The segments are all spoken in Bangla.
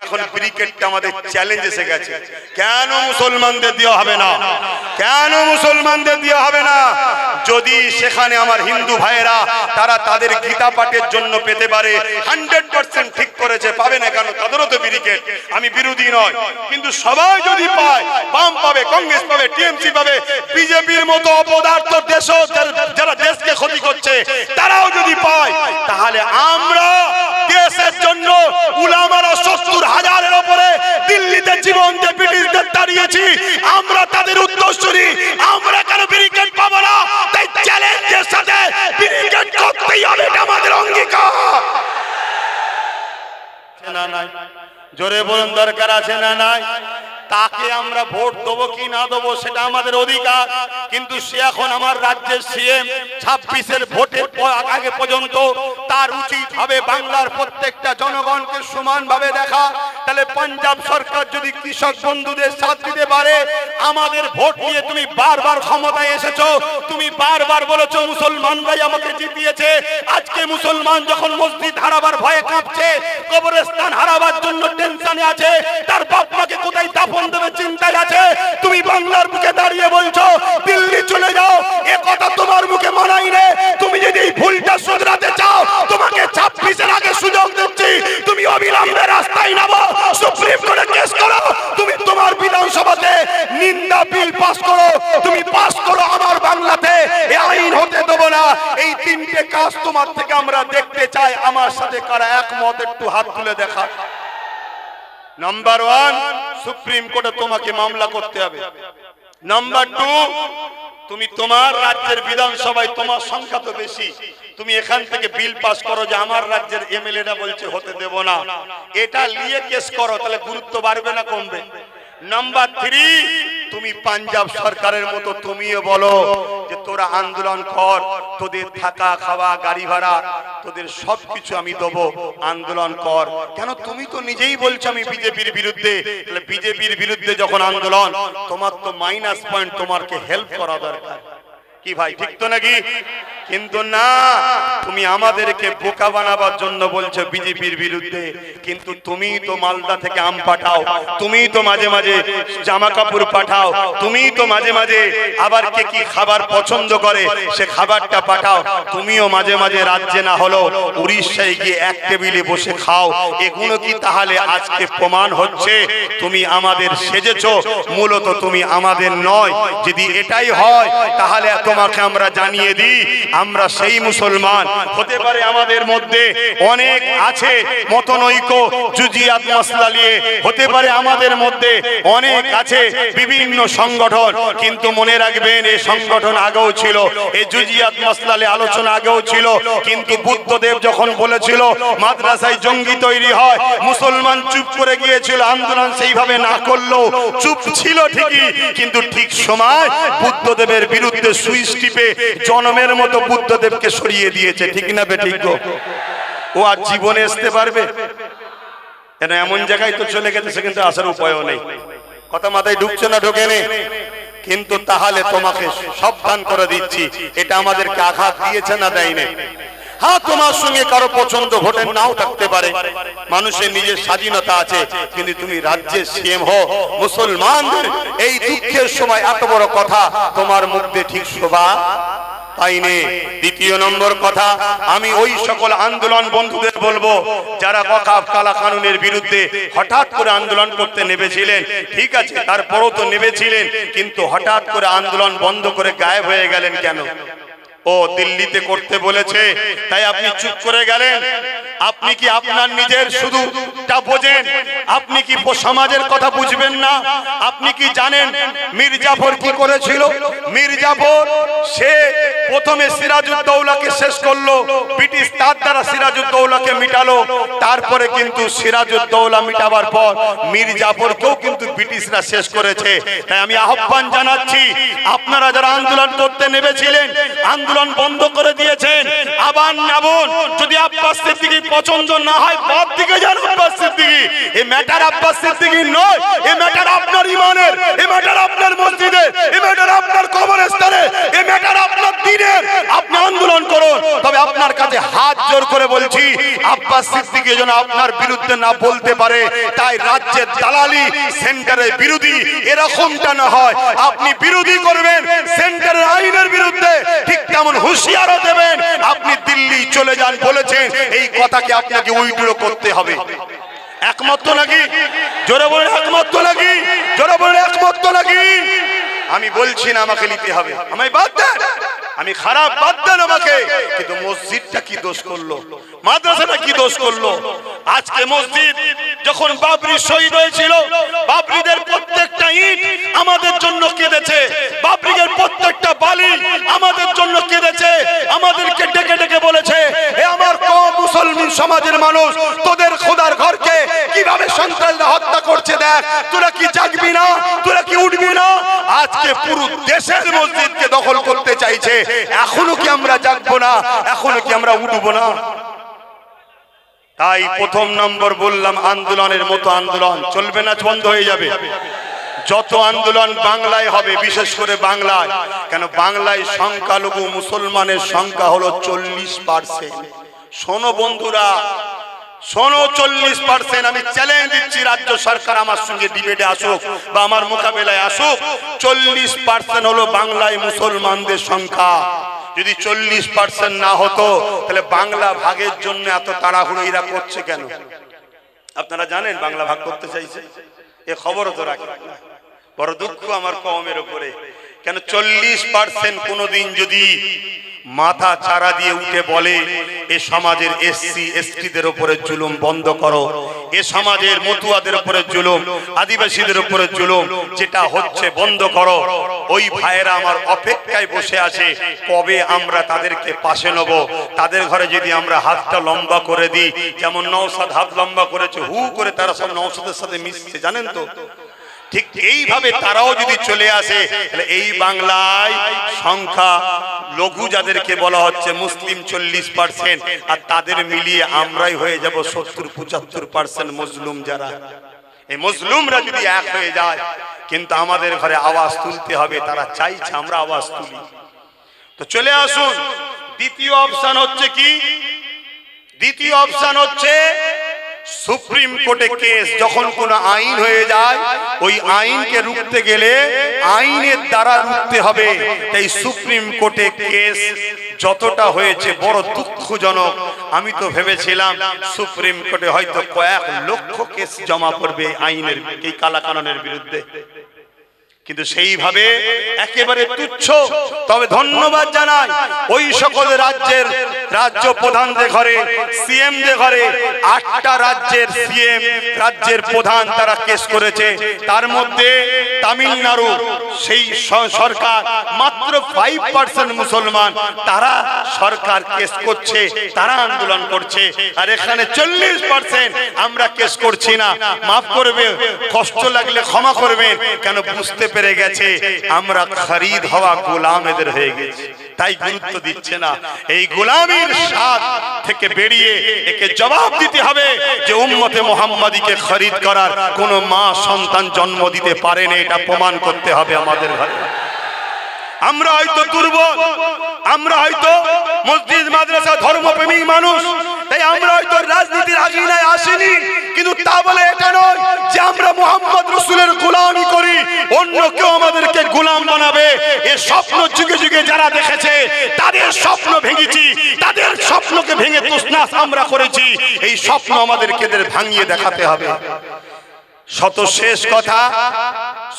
এখন ব্রিকেটটা আমাদের চ্যালেঞ্জ এসে গেছে। কেন মুসলমানদের দেওয়া হবে না? কেন মুসলমানদের দেওয়া হবে না? যদি সেখানে আমার হিন্দু ভাইয়েরা তারা তাদের গীতা পাঠের জন্য পেতে পারে, 100% ঠিক করেছে, পাবে না কেন? তাদেরও তো ব্রিকেট, আমি বিরোধী নয়, কিন্তু সবাই যদি পায়, বাম পাবে, কংগ্রেস পাবে, টিএমসি পাবে, বিজেপির মতো অপদার্থ দেশ যারা দেশকে ক্ষতি করছে তারাও যদি পায়, তাহলে আমরা দেশের জন্য উলামারা 70,000-এর উপরে দিল্লিতে জীবন দিয়ে ব্রিটিশদের তাড়িয়েছি, আমরা তাদের উত্তরসূরি, আমরা কেন ব্রিকেট পাবো না? তাই চ্যালেঞ্জের সাথে ব্রিকেট করতেই হবে, এটা আমাদের অঙ্গীকার। না নাই জোরে বলুন, দরকার আছে না নাই? তাকে আমরা ভোট দেবো কি না দেবো সেটা আমাদের অধিকার, কিন্তু সে এখন আমার রাজ্যের সিএম, 26-এর ভোটের আগে পর্যন্ত তার উচিত হবে বাংলার প্রত্যেকটা জনগণকে সমানভাবে দেখা। তাহলে পাঞ্জাব সরকার যদি কৃষক বন্ধুদের সাথ দিতে পারে, আমাদের ভোট নিয়ে তুমি বারবার ক্ষমতায় এসেছো, তুমি বারবার বলেছো মুসলমানরাই আমাকে জিতিয়েছে, আজকে মুসলমান যখন মসজিদ হারাবার ভয়ে কাঁপছে, কবরস্থান হারাবার জন্য টেনশনে আছে, তার বাপ মাকে কোথায় দাফন দেবে চিন্তায় আছে, তুমি বাংলার মুখে দাঁড়িয়ে বলছো দিল্লি চলে যাও, এ কথা তোমার মুখে মানাই নে। তুমি যদি এই ভুলটা শুধরাতে চাও, তোমাকে 26-এর আগে সুযোগ দিচ্ছি, তুমি অবিলম্বে রাস্তায় নামো, সুপ্রিম কোর্টে কেস করো, তুমি তোমার বিধানসভাতে নিন্দা বিল পাস করো, তুমি পাস করো, আমার বাংলাতে এই আইন হতে দেব না। এই তিনটে কাজ তোমার থেকে আমরা দেখতে চাই, আমার সাথে কারা একমত একটু হাত তুলে দেখা। নাম্বার 1, সুপ্রিম কোর্টে তোমাকে মামলা করতে হবে। নাম্বার 2, তুমি তোমার রাজ্যের বিধানসভায়, তোমার সংখ্যা তো বেশি, তুমি এখান থেকে বিল পাস করো যে আমার রাজ্যের এমএলএরা বলছে হতে দেব না, এটা নিয়ে কেস করো, তাহলে গুরুত্ব বাড়বে না কমবে? নাম্বার 3, তুমি পাঞ্জাব সরকারের মতো তুমিও বলো যে তোরা আন্দোলন কর, তোদের থাকা খাওয়া গাড়ি ভাড়া তোদের সবকিছু আমি দেবো, আন্দোলন কর। কেন? তুমি তো নিজেই বলছো আমি বিজেপির বিরুদ্ধে, তাহলে বিজেপির বিরুদ্ধে যখন আন্দোলন, তোমার তো মাইনাস পয়েন্ট, তোমাকে হেল্প করা দরকার, কি ভাই ঠিক তো নাকি? কিন্তু না, তুমি আমাদেরকে বোকা বানাবার জন্য বলছো বিজেপির বিরুদ্ধে, কিন্তু তুমি তো মালদা থেকে আম পাঠাও, তুমি তো মাঝে মাঝে জামা কাপড় পাঠাও, তুমি তো মাঝে মাঝে আবার কে কি খাবার পছন্দ করে সে খাবারটা পাঠাও, তুমিও মাঝে মাঝে রাজ্যে না হলো উড়িষ্যায় গিয়ে এক টেবিলে বসে খাও। এগুলো কি তাহলে আজকে প্রমাণ হচ্ছে তুমি আমাদের সেজেছো? মূলত তুমি আমাদের নয়। যদি এটাই হয় তাহলে তোমাকে আমরা জানিয়ে দিই, আমরা সেই মুসলমান। হতে পারে আমাদের মধ্যে অনেক আছে মতনৈক্য জুজিয়াত মাসলা নিয়ে, হতে পারে আমাদের মধ্যে অনেক আছে বিভিন্ন সংগঠন, কিন্তু মনে রাখবেন এই সংগঠন আগেও ছিল, এই জুজিয়াত মাসলা নিয়ে আলোচনা আগেও ছিল, কিন্তু বুদ্ধদেব যখন বলেছিল মাদ্রাসায় জঙ্গি তৈরি হয়, মুসলমান চুপ করে গিয়েছিল, আন্দোলন সেইভাবে না করলেও চুপ ছিল ঠিকই, কিন্তু ঠিক সময় বুদ্ধদেবের বিরুদ্ধে সুইচ টিপে জনমের মতো বুদ্ধদেবকে সরিয়ে দিয়েছে, ঠিক না বেঠিক গো? ও আর জীবনে আসতে পারবে? এমন জায়গায় তো চলে গেছে সেখানে আসার উপায়ও নেই। কথা মাথায় ঢুকছে না? ঢোকে নেই? কিন্তু তাহলে তোমাকে সাবধান করে দিচ্ছি, এটা আমাদেরকে আঘাত দিয়েছে না দেয়নি? হ্যাঁ, তোমার সঙ্গে কারো পছন্দ ভোটের নাও থাকতে পারে, মানুষের নিজের স্বাধীনতা আছে, কিন্তু তুমি রাজ্যের সিএম হো, মুসলমানদের এই দুঃখের সময় এত বড় কথা তোমার মুখ দিয়ে ঠিক শোভা পাইনি। দ্বিতীয় নম্বর কথা, আমি ওই সকল আন্দোলন বন্ধুদের বলবো যারা ওয়াকফ কালা কানুনের বিরুদ্ধে হঠাৎ করে আন্দোলন করতে নেমেছিলেন, ঠিক আছে তারপরও তো নেমেছিলেন, কিন্তু হঠাৎ করে আন্দোলন বন্ধ করে গায়েব হয়ে গেলেন কেন? ও দিল্লিতে করতে বলেছে তাই আপনি চুপ করে গেলেন? আপনি কি আপনার নিজের শুধুটা বোঝেন? আপনি কি সমাজের কথা বুঝবেন না? আপনি কি জানেন মীর জাফর কি করেছিল? মীর জাফর সে প্রথমে সিরাজউদ্দৌলাকে শেষ করলো, ব্রিটিশ তার দ্বারা সিরাজউদ্দৌলাকে মিটালো, তারপরে কিন্তু সিরাজউদ্দৌলা মিটাবার পর মীর জাফরকেও কিন্তু ব্রিটিশরা শেষ করেছে। তাই আমি আহ্বান জানাচ্ছি, আপনারা যারা আন্দোলন করতে নেমেছিলেন, আন্দোলন বন্ধ করে দিয়েছেন, আবার নামুন। যদি আব্বাস সিদ্দিকী পছন্দ না হয় বাদ দিকে যান আব্বাস সিদ্দিকী। এই ম্যাটার আব্বাস সিদ্দিকীর নয়, এই ম্যাটার আপনার ইমানের, এই ম্যাটার আপনার মসজিদের, এই ম্যাটার আপনার কবরস্থানে, এই ম্যাটার আপনার দ্বীনের। আপনি আন্দোলন করুন, করুন, তবে আপনার কাছে হাত জোর করে বলছি আব্বাস সিদ্দিকী যেন আপনার বিরুদ্ধে না বলতে পারে, তাই রাজ্যের দালালি সেন্টারের বিরোধী এরকমটা না হয়। আপনি বিরোধী করবেন সেন্টারের আইনের বিরুদ্ধে, ঠিক তেমন হুঁশিয়ারও দেবেন। আপনি দিল্লি চলে যান বলেছেন, এই কথাকে আপনাকে উইথড্র করতে হবে। একমত তো নাকি? জোরে বলেন একমত তো নাকি? জোরে বলেন একমত তো নাকি? আমি বলছি না আমাকে নিতে হবে, আমায় বাদ দেন, আমি খারাপ বাদ দেন আমাকে, কিন্তু মসজিদটা কি দোষ করলো, মাদ্রাসাটা কি দোষ করলো? আজকে মসজিদ যখন বাবরি শহীদ হয়েছিল, বাবরিদের প্রত্যেকটা ইট আমাদের জন্য কেঁদেছে, বাবরিদের প্রত্যেকটা বালি আমাদের জন্য কেঁদেছে, আমাদেরকে ডেকে ডেকে বলেছে, হে আমার কওম মুসলমান সমাজের মানুষ, তোদের খোদার ঘরকে কিভাবে সন্ত্রাসীরা হত্যা করছে দেখ, তোরা কি জাগবি না, তোরা কি উঠবি না? আজকে পুরো দেশের মসজিদকে দখল করতে চাইছে, এখনো কি আমরা জাগবো না? এখনো কি আমরা উঠবো না? তাই প্রথম নম্বর বললাম, আন্দোলনের মতো আন্দোলন চলবে না, বন্ধ হয়ে যাবে। যত আন্দোলন বাংলায় হবে, বিশেষ করে বাংলায়, কেন বাংলায় সংখ্যালঘু মুসলমানের সংখ্যা হলো 40%। শোনো বন্ধুরা, শোনো, 40%। আমি চ্যালেঞ্জ দিচ্ছি, রাজ্য সরকার আমার সঙ্গে ডিবেটে আসুক বা আমার মোকাবেলায় আসুক, 40% হলো বাংলায় মুসলমানদের সংখ্যা। যদি 40% না হতো, তাহলে বাংলা ভাগের জন্য এত তাড়াহুড়ো এরা করছে কেন? আপনারা জানেন বাংলা ভাগ করতে চাইছে, এ খবরও তো রাখেন। বড় দুঃখ আমার কওমের উপরে, কেন 40% কোনোদিন যদি মাথা চারা দিয়ে উঠে বলে এ সমাজের এসসি এসটিদের উপরে জুলুম বন্ধ করো, এ সমাজের মতুয়াদের উপরে জুলুম, আদিবাসীদের উপরে জুলুম যেটা হচ্ছে বন্ধ করো, ওই ভাইয়েরা আমার অপেক্ষায় বসে আছে কবে আমরা তাদেরকে পাশে নেব। তাদের ঘরে যদি আমরা হাতটা লম্বা করে দিই, যেমন নওশাদ হাত লম্বা করেছে, হু করে তারা সব নওশাদের সাথে মিশছে, জানেন তো? ঠিক এইভাবে তারাও যদি চলে আসে, তাহলে এই বাংলায় সংখ্যা লঘু যাদেরকে বলা হচ্ছে মুসলিম 40%, আর তাদের মিলিয়ে আমরাই হয়ে যাব 70-75% মজলুম। যারা এই মজলুমরা যদি এক হয়ে যায়, কিন্তু আমাদের ঘরে আওয়াজ তুলতে হবে, তারা চাইছে আমরা আওয়াজ তুলি। তো চলে আসুন, দ্বিতীয় অপশন হচ্ছে কি? দ্বিতীয় অপশন হচ্ছে সুপ্রিম কোর্টে কেস। যখন কোনো আইন হয়ে যায়, ওই আইনকে রুখতে গেলে আইনের দ্বারা রুখতে হবে। তাই সুপ্রিম কোর্টে কেস যতটা হয়েছে বড় দুঃখজনক। আমি তো ভেবেছিলাম সুপ্রিম কোর্টে হয়তো কয়েক লক্ষ কেস জমা পড়বে আইনের, এই কালাকানুনের বিরুদ্ধে, কিন্তু সেইভাবে একেবারে তুচ্ছ। তবে ধন্যবাদ জানাই ওই সকল রাজ্যের রাজ্য প্রধানদের ঘরে, সিএমদের ঘরে, 8টা রাজ্যের সিএম, রাজ্যের প্রধান তারা কেস করেছে। তার মধ্যে তামিলনাড়ু সেই সরকার মাত্র 5% মুসলমান, তারা সরকার কেস করছে, তারা আন্দোলন করছে। আর এখানে 40% আমরা কেস করছি না। মাফ করবে, কষ্ট লাগলে ক্ষমা করবেন, কেন বুঝতে পেরে গেছে আমরা খরিদ হওয়া গোলাম এদের হয়ে গেছি, তাই গুরুত্ব দিচ্ছে না। এই গোলামির স্বাদ থেকে বেরিয়ে একে জবাব দিতে হবে যে উম্মতে মুহাম্মাদিকে খরিদ করার কোন মা সন্তান জন্ম দিতে পারে না, এটা প্রমাণ করতে হবে আমাদের ঘরে। আমরা হয়তো দুর্বল, আমরা হয়তো মসজিদ মাদ্রাসা ধর্মপ্রেমিক মানুষ, তাই আমরা হয়তো রাজনীতির আগিনায় আসিনি, কিন্তু তা বলে এটা নয় যে আমরা মুহাম্মদ রাসূলের গোলামি করি, অন্য কেউ আমাদেরকে গোলাম বানাবে। এই স্বপ্ন যুগে যুগে যারা দেখেছে, তাদের স্বপ্ন ভেঙেছি, তাদের স্বপ্নকে ভেঙে তছনছ আমরা করেছি। এই স্বপ্ন আমাদেরকে ভাঙিয়ে দেখাতে হবে। শত শেষ কথা,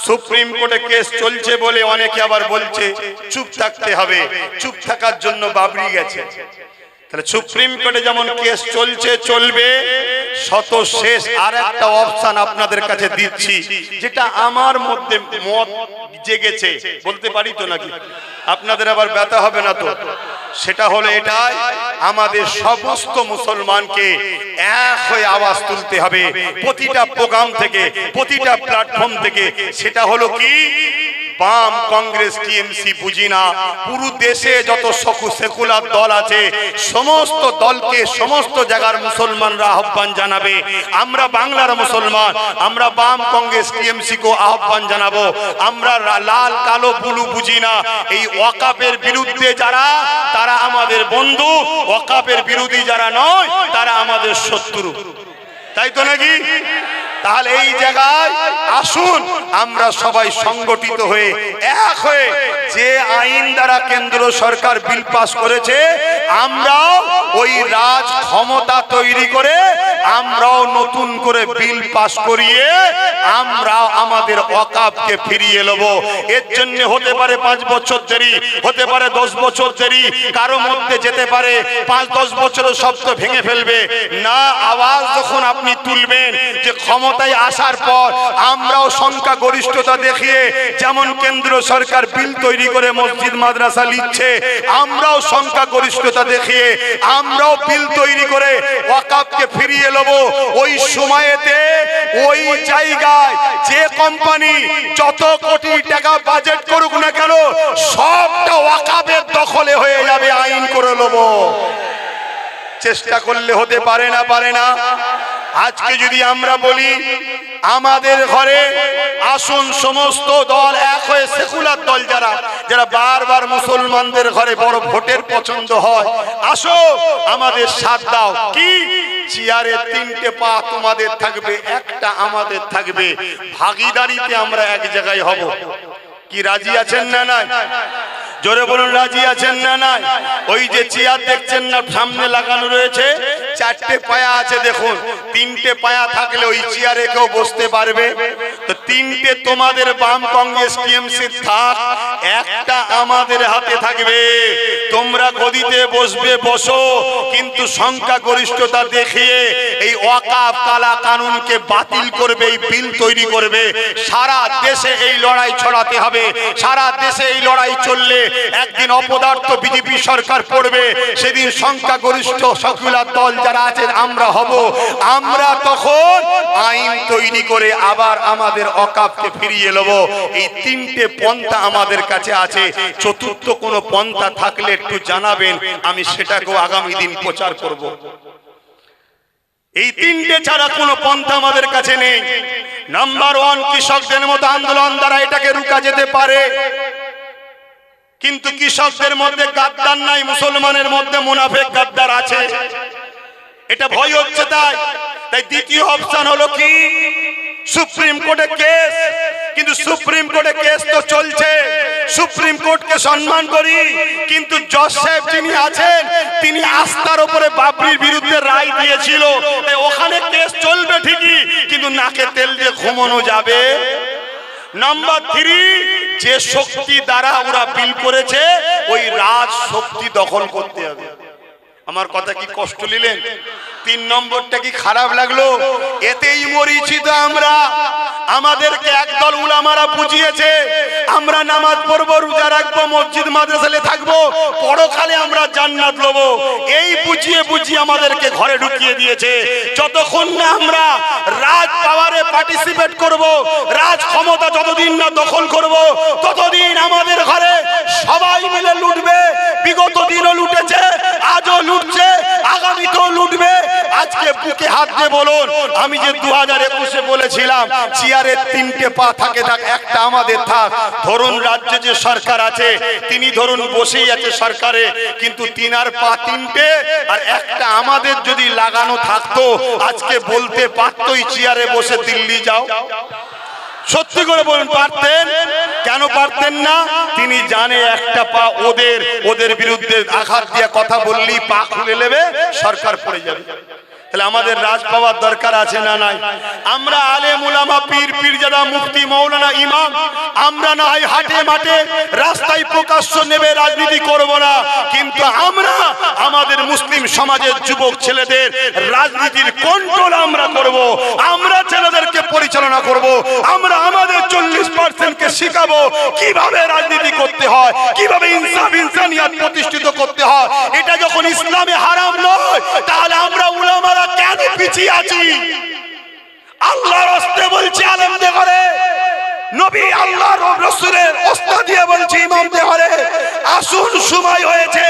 সুপ্রিম কোর্টে কেস চলছে বলে অনেকে আবার বলছে চুপ থাকতে হবে। চুপ থাকার জন্য বাবরি গেছে, তাহলে সুপ্রিম কোর্টে যেমন কেস চলছে চলবে। শত শেষ আর একটা অপশন আপনাদের কাছে দিচ্ছি, যেটা আমার মধ্যে মত জেগেছে, বলতে পারি তো নাকি? আপনাদের আবার ব্যথা হবে না তো? সেটা হলো এটাই, আমাদের সমস্ত মুসলমানকে এক হয়ে আওয়াজ তুলতে হবে প্রতিটা প্রোগ্রাম থেকে, প্রতিটা প্ল্যাটফর্ম থেকে। সেটা হলো কি? বাম কংগ্রেস টিএমসি বুঝি না, পুরো দেশে যত সেকুলার দল আছে সমস্ত দলকে সমস্ত জায়গার মুসলমানরা আহ্বান জানাবে। আমরা বাংলার মুসলমান, আমরা বাম কংগ্রেস টিএমসি কো আহ্বান জানাবো। আমরা লাল কালো বুলু বুঝি না। এই ওয়াকাফের বিরুদ্ধে যারা, তারা আমাদের বন্ধু, ওয়াকাফের বিরোধী যারা নয় তারা আমাদের শত্রু, তাই তো নাকি? তাহলে এই জায়গায় আসুন আমরা সবাই সংগঠিত হয়ে এক হয়ে যে আইন দ্বারা কেন্দ্র সরকার বিল পাস করেছে, আমরাও ওই রাজ ক্ষমতা তৈরি করে আমরাও নতুন করে বিল পাস করিয়ে আমরাও আমাদের ওয়াকাফকে ফিরিয়ে নেব। এর জন্য হতে পারে 5 বছর দেরি, হতে পারে 10 বছর দেরি, কারো মধ্যে যেতে পারে 5-10 বছরের শব্দ ভেঙে ফেলবে না। আওয়াজ যখন আপনি তুলবেন যে ক্ষমতায় আসার পর আমরাও সংখ্যা গরিষ্ঠতা দেখিয়ে, যেমন কেন্দ্র সরকার বিল তৈরি করে মসজিদ মাদ্রাসা লিখছে, আমরাও সংখ্যা গরিষ্ঠতা দেখিয়ে আমরাও বিল তৈরি করে ওয়াকাফকে ফিরিয়ে নেব। ওই সময়েতে ওই জায়গায় যে কোম্পানি যত কোটি টাকা বাজেট করুক না কেন, সবটা ওয়াকাফের দখলে হয়ে যাবে, আইন করে নেব। চেষ্টা করলে হতে পারে না, পারে না? আজকে যদি আমরা বলি আমাদের ঘরে আসুন সমস্ত দল এক হয়ে, সেকুলার দল যারা যারা বারবার মুসলমানদের ঘরে বড় ভোটের পছন্দ হয়, আসো আমাদের সাথ দাও। কি চেয়ারে 3টে পা তোমাদের থাকবে, একটা আমাদের থাকবে, ভাগিদারিতে আমরা এক জায়গায় হব। কি রাজি আছেন না নাই? জোরে বলুন, রাজি আছেন না নাই? ওই যে চেয়ার দেখছেন না সামনে লাগানো রয়েছে, 4টে পায়া আছে দেখুন। 3টে পায়া থাকলে ওই চেয়ারে কেউ বসতে পারবে? তো 3টে তোমাদের বাম কংগ্রেস টিএমসি থাক, একটা আমাদের হাতে থাকবে। তোমরা গদিতে বসবে, বসো, কিন্তু সংখ্যা গরিষ্ঠতা দেখিয়ে এই ওয়াকাফ কালা কানুনকে বাতিল করবে, এই বিল তৈরি করবে। সারা দেশে এই লড়াই ছড়াতে হবে। সারা দেশে এই লড়াই চললে একদিন অপদার্থ বিজেপি সরকার পড়বে, সেদিন সংখ্যা গরিষ্ঠ সেকুলার দল যারা আছে আমরা হব। আমরা তখন আইন তৈরি করে আবার আমাদের ওয়াকাফকে ফিরিয়ে নেব। এই 3টে পন্থা আমাদের কাছে আছে। চতুর্থ কোনো পন্থা থাকলে একটু জানাবেন, আমি সেটাকেও আগামী দিন প্রচার করব। এই 3টে ছাড়া কোনো পন্থা আমাদের কাছে নেই। নাম্বার 1, কৃষকদের মতো আন্দোলন দ্বারা এটাকে রুখা যেতে পারে, কিন্তু কৃষকদের মধ্যে গাদ্দার নাই, মুসলমানের মধ্যে মুনাফিক গাদ্দার আছে, এটা ভয় হচ্ছে। তাই দ্বিতীয় অপশন হলো কি, সুপ্রিম কোর্টে কেস। কিন্তু সুপ্রিম কোর্টে কেস তো চলছে, সুপ্রিম কোর্টকে সম্মান করি, কিন্তু জজ সাহেব যিনি আছেন তিনি আস্থার উপরে বাবরির বিরুদ্ধে রায় দিয়েছিল, তাই ওখানে কেস চলবে ঠিকই, কিন্তু নাকে তেল দিয়ে ঘুমানো যাবে। নাম্বার 3, যে শক্তি দ্বারা ওরা বিল করেছে ওই রাজ শক্তি দখল করতে হবে। আমার কথা কি কষ্ট নিলেন? 3 নম্বরটা কি খারাপ লাগলো? এতেই মরিছি তো আমরা। আমাদেরকে একদল উলামারা বুঝিয়েছে আমরা নামাজ পড়বো, রোজা রাখবো, মসজিদ মাদ্রাসালে থাকবো, পরকালে আমরা জান্নাত লবো। এই বুঝিয়ে আমাদেরকে ঘরে ঢুকিয়ে দিয়েছে। যতক্ষণ না আমরা রাজ পাওয়ারে পার্টিসিপেট করব, রাজ ক্ষমতা যতদিন না দখল করব, ততদিন আমাদের ঘরে সবাই মিলে লুটবে। বিগত দিনও লুটেছে, আজও লুটছে, আগামীতেও লুটবে। আজকে বুকে হাত দিয়ে বলুন, আমি যে 2021-এ বলেছিলাম চেয়ারে 3টে পা থাকে, থাক একটা আমাদের থাক। ধরুন রাজ্যে যে সরকার আছে তিনি ধরুন বসেই আছে সরকারে, কিন্তু তিনার পা 3টে আর একটা আমাদের যদি লাগানো থাকতো, আজকে বলতে পারতোই চেয়ারে বসে দিল্লি যাও। সত্যি করে বলুন, পারতেন? কেন পারতেন না? তিনি জানে একটা পা ওদের বিরুদ্ধে আঘাত দিয়ে কথা বললেই পা খুলে নেবে, সরকার পড়ে যাবে। তাহলে আমাদের রাজ পাওয়ার দরকার আছে না নাই? আমরা আলেম উলামা, পীর পীরজাদা, মুফতি, মাওলানা, ইমাম, আমরা না হয় হাটে মাঠে রাস্তায় প্রকাশ্য নেবে রাজনীতি করব না, কিন্তু আমরা আমাদের মুসলিম সমাজের যুবক ছেলেদের রাজনীতির কন্ট্রোল আমরা করব। আমরা ছেলেদেরকে পরিচালনা করব। আমরা আমাদের 40%কে শিখাবো কিভাবে রাজনীতি করতে হয়, কিভাবে ইনসাফ ইনসানিয়াত প্রতিষ্ঠিত করতে হয়। এটা যখন ইসলামে হারাম নয়, তাহলে আমরা উলামারা কেন পিছিয়ে আছি? আল্লাহর রাস্তায় বলছি আলেমদের করে নবী আল্লাহর রাসূলের ওস্তাদ দিয়ে বলছি ইমাম দেহরে আসুন সময় হয়েছে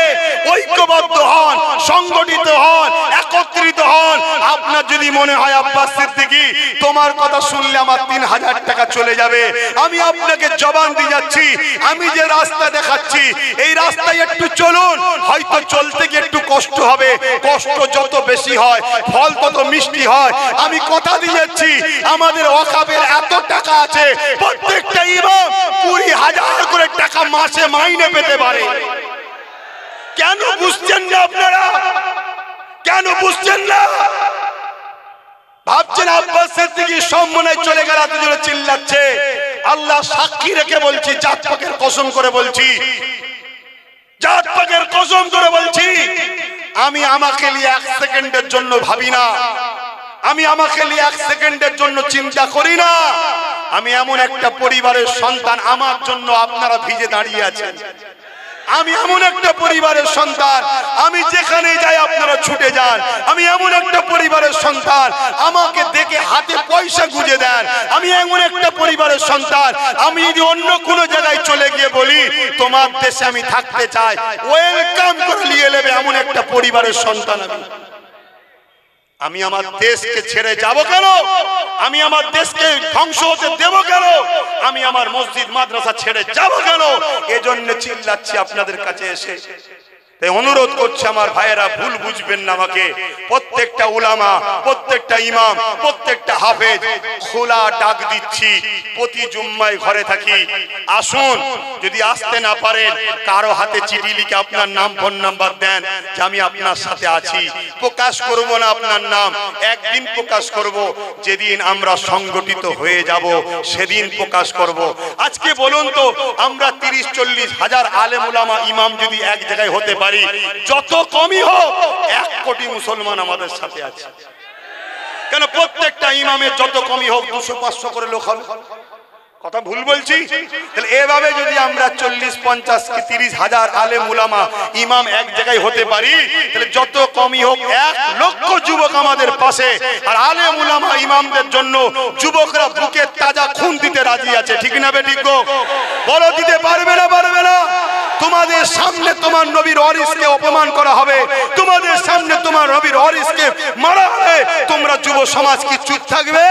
ঐক্যবদ্ধ হন সংগঠিত হন একত্রিত হন আপনার যদি মনে হয় আব্বাস সিদ্দিকী তোমার কথা শুনলে আমার 3000 টাকা চলে যাবে আমি আপনাকে জবান দিয়ে যাচ্ছি আমি যে রাস্তা দেখাচ্ছি এই রাস্তায় একটু চলুন হয়তো চলতে গিয়ে একটু কষ্ট হবে কষ্ট যত বেশি হয় ফল তত মিষ্টি হয় আমি কথা দিয়ে যাচ্ছি আমাদের ওয়াকাফের এত টাকা আছে প্রত্যেকটা ইমাম 20,000 করে টাকা মাসে মাইনে পেতে পারে কেন বুঝছেন না আপনারা কেন বুঝছেন না ভাবছেন আব্বাস সিদ্দিকী সম্মানে চলে গেল এত জোরে চিল্লাচ্ছে আল্লাহ সাক্ষী রেখে বলছি জাত পাকের কসম করে বলছি জাত পাকের কসম করে বলছি আমি আমাকে নিয়ে 1 সেকেন্ডের জন্য ভাবি না আমি আমাকে নিয়ে 1 সেকেন্ডের জন্য চিন্তা করি না আমি এমন একটা পরিবারের সন্তান আমার জন্য আপনারা ভিজে দাঁড়িয়ে আছেন আমি এমন একটা পরিবারের সন্তান আমি যেখানে যাই আপনারা ছুটে যান আমি এমন একটা পরিবারের সন্তান আমাকে দেখে হাতে পয়সা গুঁজে দেন আমি এমন একটা পরিবারের সন্তান আমি যদি অন্য কোনো জায়গায় চলে গিয়ে বলি তোমার দেশে আমি থাকতে চাই ওয়েলকাম করে নিয়ে নেবে এমন একটা পরিবারের সন্তান আমি আমার দেশকে ছেড়ে যাব কেন আমি আমার দেশকে ধ্বংস হতে দেব কেন আমি আমার মসজিদ মাদ্রাসা ছেড়ে যাব কেন এজন্য চিল্লাচ্ছি আপনাদের কাছে এসে তাই অনুরোধ করছি আমার ভাইয়েরা ভুল বুঝবেন না আমাকে প্রত্যেকটা উলামা প্রত্যেকটা ইমাম প্রত্যেকটা হাফেজ খোলা ডাক দিচ্ছি প্রতি জুম্মায় ঘরে থাকি আসুন যদি আসতে না পারেন কারো হাতে চিঠি লিখে আপনার নাম ফোন নাম্বার দেন যে আমি আপনার সাথে আছি প্রকাশ করব না আপনার নাম একদিন প্রকাশ করব যেদিন আমরা সংগঠিত হয়ে যাব সেদিন প্রকাশ করব আজকে বলুন তো আমরা 30-40 হাজার আলেম উলামা ইমাম যদি এক জায়গায় হতে পারি যত কমই হোক 1 কোটি মুসলমান আমাদের সাথে আছে কেন প্রত্যেকটা ইমামের যত কমই হোক 200-500 করে লোক হবে কথা ভুল বলছি তাহলে এভাবে যদি আমরা 40-50 কি 30 হাজার আলেম উলামা ইমাম এক জায়গায় হতে পারি তাহলে যত কমই হোক 1 লক্ষ যুবক আমাদের পাশে আর আলেম উলামা ইমামদের জন্য যুবকরা বুকে তাজা খুন দিতে রাজি আছে ঠিক না বেঠিক গো বলো দিতে পারবে না তোমাদের সামনে তোমার নবীর ওয়ারিসকে অপমান করা হবে তোমাদের সামনে তোমার নবীর ওয়ারিসকে মারা হবে তোমরা যুব সমাজ কি চুপ থাকবে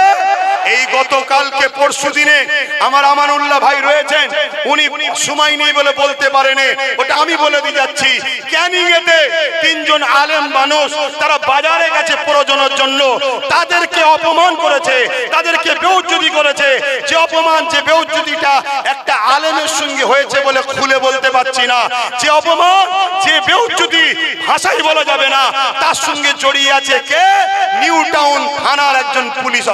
এই গতকালকে পরশু দিনে আমার আমানুল্লাহ ভাই রয়েছেন উনি সময় নেই বলে বলতে পারেনি ওটা আমি বলে দিয়ে যাচ্ছি ক্যানিং এতে 3 জন আলেম মানুষ তারা বাজারে গেছে প্রয়োজনের জন্য তাদেরকে অপমান করেছে তাদেরকে বেইজ্জতি করেছে যে অপমান যে বেইজ্জতিটা একটা আলেমের সঙ্গে হয়েছে বলে খুলে বলতে পারছি না যে অপমান যে বেইজ্জতি ভাষায় বলা যাবে না তার সঙ্গে জড়িয়ে আছে কে নিউ টাউন থানার একজন পুলিশ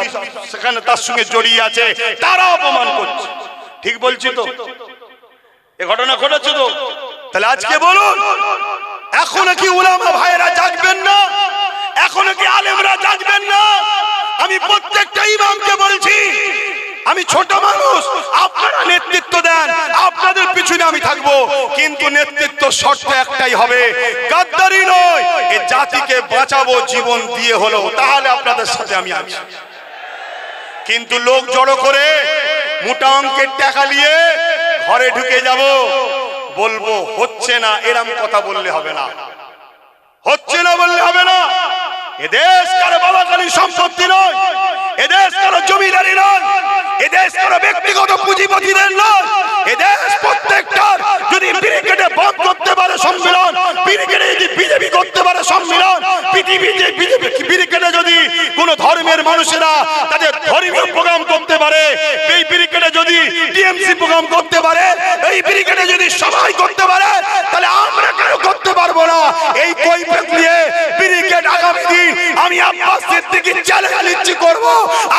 সেখানে তার সঙ্গে জড়িয়ে আছে তারা অপমান করছে ঠিক বলছি তো এই ঘটনা ঘটেছে তো তাহলে আজকে বলুন এখনো কি উলামা ভাইরা জাগবেন না এখনো কি আলেমরা জাগবেন না আমি প্রত্যেকটা ইমামকে বলছি আমি ছোট মানুষ আপনারা নেতৃত্ব দেন আপনাদের পিছনে আমি থাকবো কিন্তু নেতৃত্ব শর্ত একটাই হবে গাদ্দারি নয় এই জাতিকে বাঁচাবো জীবন দিয়ে হলো তাহলে আপনাদের সাথে আমি আছি কিন্তু লোক জড়ো করে মোটা অঙ্কের টাকা নিয়ে ঘরে ঢুকে যাব বলবো হচ্ছে না এরকম কথা বললে হবে না হচ্ছে না বললে হবে না এদেশ কারো বাবাকালী সম্পত্তি নয় এদেশ কারো জমিদারি নয় এদেশ কারো ব্যক্তিগত পুঁজিপতিদের নয় এদেশ প্রত্যেকটার যদি ব্রিগেডে বন্ধ করতে পারে সম্মেলন ব্রিগেডে যদি বিজেপি করতে পারে সম্মেলন পৃথিবীতে বিজেপি ব্রিগেডে যদি কোন ধর্মের মানুষেরা তাদের ধর্মীয় প্রোগ্রাম করতে পারে এই ব্রিগেডে যদি টিএমসি প্রোগ্রাম করতে পারে এই ব্রিগেডে যদি সবাই করতে পারে তাহলে আমরা কেন করতে পারবো না এই কৈফিয়ত নিয়ে ব্রিগেড আগামী দিন আমি আব্বাস সিদ্দিকী চ্যালেঞ্জ নিচ্ছি করব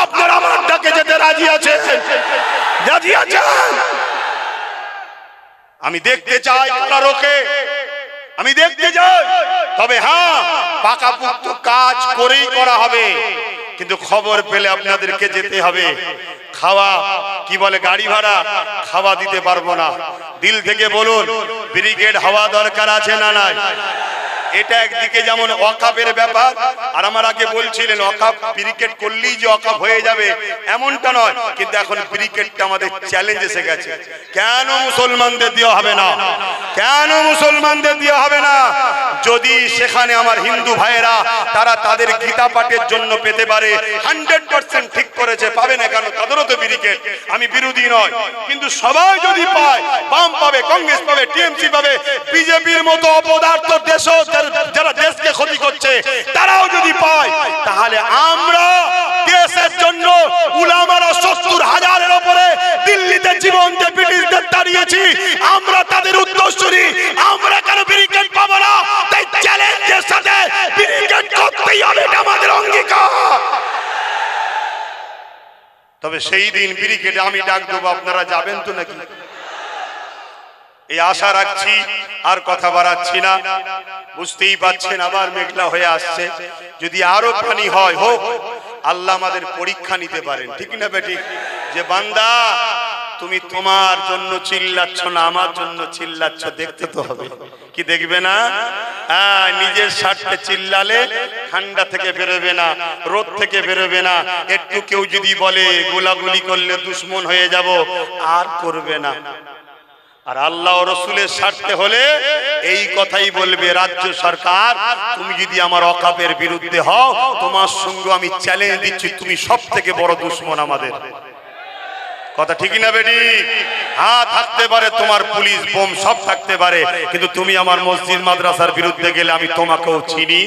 আপনারা আমার ডাকে যেতে রাজি আছেন রাজি আছেন আমি দেখতে চাই কারারোকে আমি দেখতে চাই তবে হ্যাঁ পাকাপোক্ত কাজ করেই করা হবে কিন্তু খবর পেলে আপনাদেরকে যেতে হবে খাওয়া কি বলে গাড়ি ভাড়া খাওয়া দিতে পারবো না দিল থেকে বলুন ব্রিগেড হওয়া দরকার আছে না নাই এটা একদিকে যেমন ওয়াকাফের ব্যাপার, আর আমার আগে বলছিলেন ওয়াকাফ ব্রিকেট করলেই যে ওয়াকাফ হয়ে যাবে এমনটা নয়, কিন্তু এখন ব্রিকেটটা আমাদের চ্যালেঞ্জ এসে গেছে। কেন মুসলমানদের দেওয়া হবে না? কেন মুসলমানদের দেওয়া হবে না? যদি সেখানে আমার হিন্দু ভাইয়েরা তারা তাদের গীতা পাঠের জন্য পেতে পারে, 100% ঠিক করেছে, পাবে না কেন? তাদেরও তো ব্রিকেট, আমি বিরোধী নয়, কিন্তু সবাই যদি পায়, বাম পাবে, কংগ্রেস পাবে, টিএমসি পাবে, বিজেপির মতো অপদার্থ দেশ যারা দেশকে ক্ষতি করছে তারাও যদি পায়, তাহলে আমরা দেশের জন্য উলামারা 70,000-এর উপরে দিল্লিতে জীবন দিয়ে ব্রিটিশদের তাড়িয়েছি, আমরা তাদের উত্তরসূরি, আমরা কেন ব্রিকেট পাবো না? তাই চ্যালেঞ্জের সাথে ব্রিকেট করতেই হবে, এটা আমাদের অঙ্গীকার। তবে সেই দিন ব্রিকেটে আমি ডাক দেবো, আপনারা যাবেন তো নাকি? এই আশা রাখছি, আর কথা বাড়াচ্ছি না। বুঝতেই পাচ্ছেন আবার মেঘলা হয়ে আসছে, যদি আরো পানি হয় হোক, আল্লাহ আমাদের পরীক্ষা নিতে পারেন, ঠিক না বেঠিক? যে বান্দা তুমি তোমার জন্য চিল্লাচ্ছ না, আমার জন্য চিল্লাচ্ছ, দেখতে তো হবে, কি দেখবে না? হ্যাঁ, নিজের স্বার্থে চিল্লালে ঠান্ডা থেকে বেরোবে না, রোদ থেকে বেরোবে না, একটু কেউ যদি বলে গোলাগুলি করলে দুশ্মন হয়ে যাব, আর করবে না। আর আল্লাহ ও রাসূলের স্বার্থে হলে এই কথাই বলবে, রাজ্য সরকার তুমি যদি আমার ওয়াকাফের বিরুদ্ধে হও, তোমার সঙ্গে আমি চ্যালেঞ্জ দিচ্ছি, তুমি সব থেকে বড় দুশ্মন আমাদের। কথা ঠিক না বেটি? হ্যাঁ, থাকতে পারে তোমার পুলিশ বোম সব থাকতে পারে, কিন্তু তুমি আমার মসজিদ মাদ্রাসার বিরুদ্ধে গেলে আমি তোমাকেও চিনি।